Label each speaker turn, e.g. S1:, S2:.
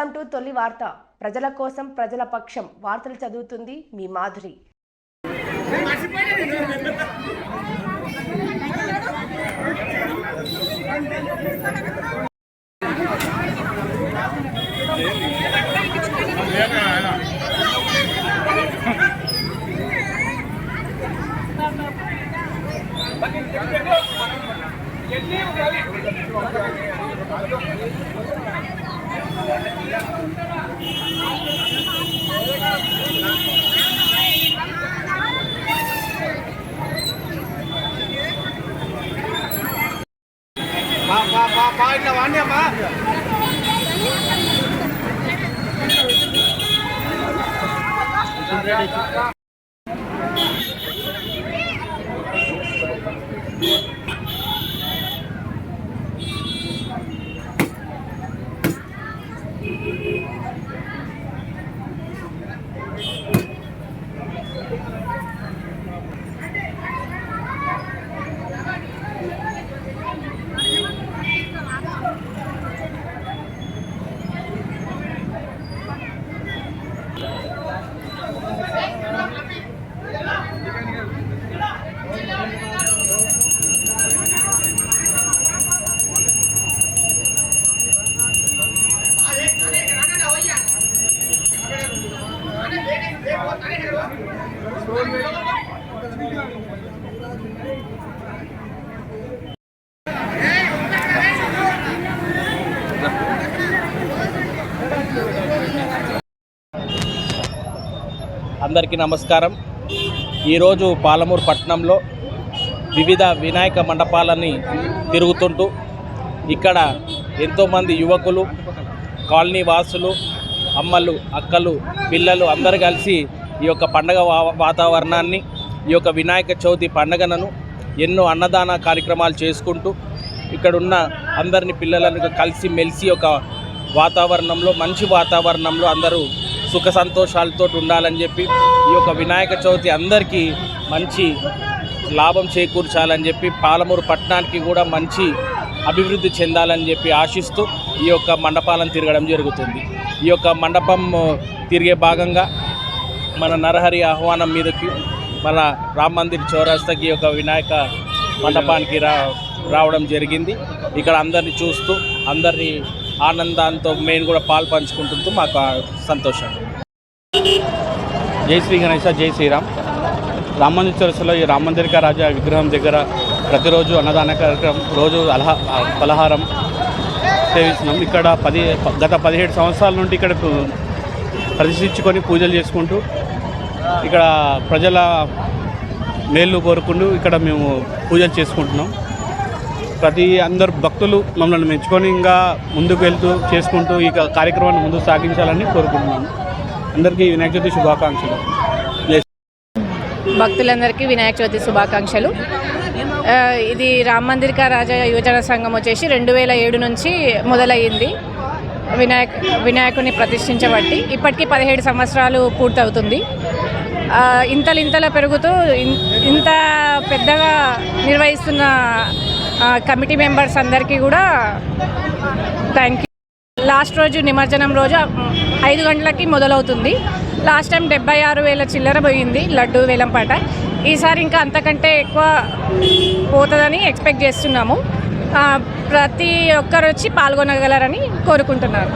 S1: Welcome to తొలి వార్త. ప్రజల కోసం ప్రజల పక్షం వార్తలు చదువుతుంది మీ మాధురి.
S2: ఇట్లా వాడి అమ్మా
S3: అందరికీ నమస్కారం. ఈరోజు పాలమూరు పట్టణంలో వివిధ వినాయక మండపాలని తిరుగుతుంటూ ఇక్కడ ఎంతోమంది యువకులు, కాలనీ వాసులు, అమ్మలు, అక్కలు, పిల్లలు అందరూ కలిసి ఈ యొక్క పండగ వాతావరణాన్ని, ఈ యొక్క వినాయక చవితి పండగను ఎన్నో అన్నదాన కార్యక్రమాలు చేసుకుంటూ ఇక్కడున్న అందరిని పిల్లలను కలిసి మెలిసి ఒక వాతావరణంలో, మంచి వాతావరణంలో అందరూ సుఖ సంతోషాలతో ఉండాలని చెప్పి ఈ యొక్క వినాయక చవితి అందరికీ మంచి లాభం చేకూర్చాలని చెప్పి పాలమూరు పట్టణానికి కూడా మంచి అభివృద్ధి చెందాలని చెప్పి ఆశిస్తూ ఈ యొక్క మండపాలను తిరగడం జరుగుతుంది. ఈ యొక్క మండపం తిరిగే భాగంగా మన నరహరి ఆహ్వానం మీదకి మన రామ్ మందిర్ చౌరస్తాకి ఈ యొక్క వినాయక మండపానికి రావడం జరిగింది. ఇక్కడ అందరినీ చూస్తూ అందరినీ ఆనందంతో మేము కూడా పాలు పంచుకుంటుంటూ మాకు సంతోషం.
S4: జై శ్రీ గణేశ, జై శ్రీరామ్. రామ్ మందిర్ చౌరస్తాలో ఈ రామ్ మందిర్ కా రాజా విగ్రహం దగ్గర ప్రతిరోజు అన్నదాన కార్యక్రమం, రోజు పలహారం సేవిస్తున్నాం. ఇక్కడ గత 17 సంవత్సరాల నుండి ఇక్కడ ప్రతిష్ఠించుకొని పూజలు చేసుకుంటూ ఇక్కడ ప్రజల మేలు కోరుకుంటూ ఇక్కడ మేము పూజలు చేసుకుంటున్నాం. అందరు భక్తులు మమ్మల్ని మెచ్చుకొని ఇంకా ముందుకు వెళ్తూ చేసుకుంటూ ఈ కార్యక్రమాన్ని ముందుకు సాగించాలని కోరుకుంటున్నాను. అందరికీ వినాయక చవితి శుభాకాంక్షలు.
S5: భక్తులందరికీ వినాయక చవితి శుభాకాంక్షలు. ఇది రామ్ మందిర్ కా రాజా యువజన సంఘం వచ్చేసి 2007 నుంచి మొదలయ్యింది. వినాయకుని ప్రతిష్ఠించబట్టి ఇప్పటికీ 17 సంవత్సరాలు పూర్తవుతుంది. ఇంతలా పెరుగుతూ ఇంత పెద్దగా నిర్వహిస్తున్న కమిటీ మెంబర్స్ అందరికీ కూడా థ్యాంక్ యూ. లాస్ట్ రోజు నిమజ్జనం రోజు 5 గంటలకి మొదలవుతుంది. లాస్ట్ టైం 76,000 చిల్లర పోయింది లడ్డు వేలంపాట. ఈసారి ఇంకా అంతకంటే ఎక్కువ పోతుందని ఎక్స్పెక్ట్ చేస్తున్నాము. ప్రతి ఒక్కరు వచ్చి పాల్గొనగలరని కోరుకుంటున్నారు.